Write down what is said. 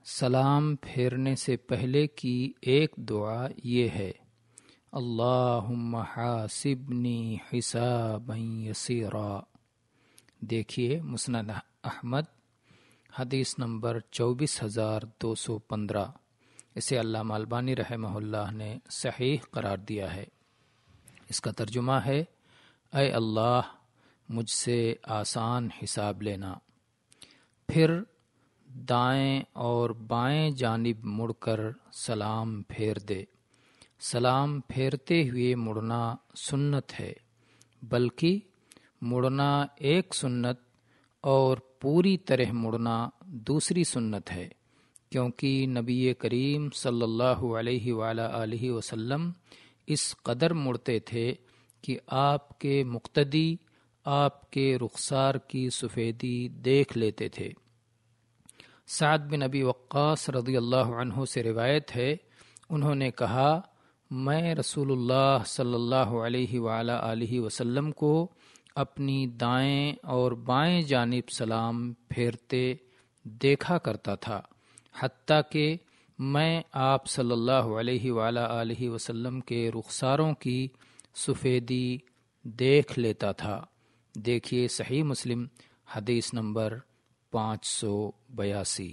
سلام پھیرنے سے پہلے کی ایک دعا یہ ہے: اللہم حاسبنی حسابا یسیرا۔ دیکھیے مسند احمد حدیث نمبر 24215۔ اسے علامہ البانی رحمہ اللہ نے صحیح قرار دیا ہے۔ اس کا ترجمہ ہے: اے اللہ، مجھ سے آسان حساب لینا۔ پھر دائیں اور بائیں جانب مڑ کر سلام پھیر دے۔ سلام پھیرتے ہوئے مڑنا سنت ہے، بلکہ مڑنا ایک سنت اور پوری طرح مڑنا دوسری سنت ہے، کیونکہ نبی کریم صلی اللہ علیہ وآلہ وسلم اس قدر مڑتے تھے کہ آپ کے مقتدی آپ کے رخسار کی سفیدی دیکھ لیتے تھے۔ سعد بن ابی وقاص رضی اللہ عنہ سے روایت ہے، انہوں نے کہا، میں رسول اللہ صلی اللہ علیہ وآلہ وسلم کو اپنی دائیں اور بائیں جانب سلام پھیرتے دیکھا کرتا تھا، حتیٰ کہ میں آپ صلی اللہ علیہ وآلہ وسلم کے رخساروں کی سفیدی دیکھ لیتا تھا۔ دیکھیے صحیح مسلم حدیث نمبر 582۔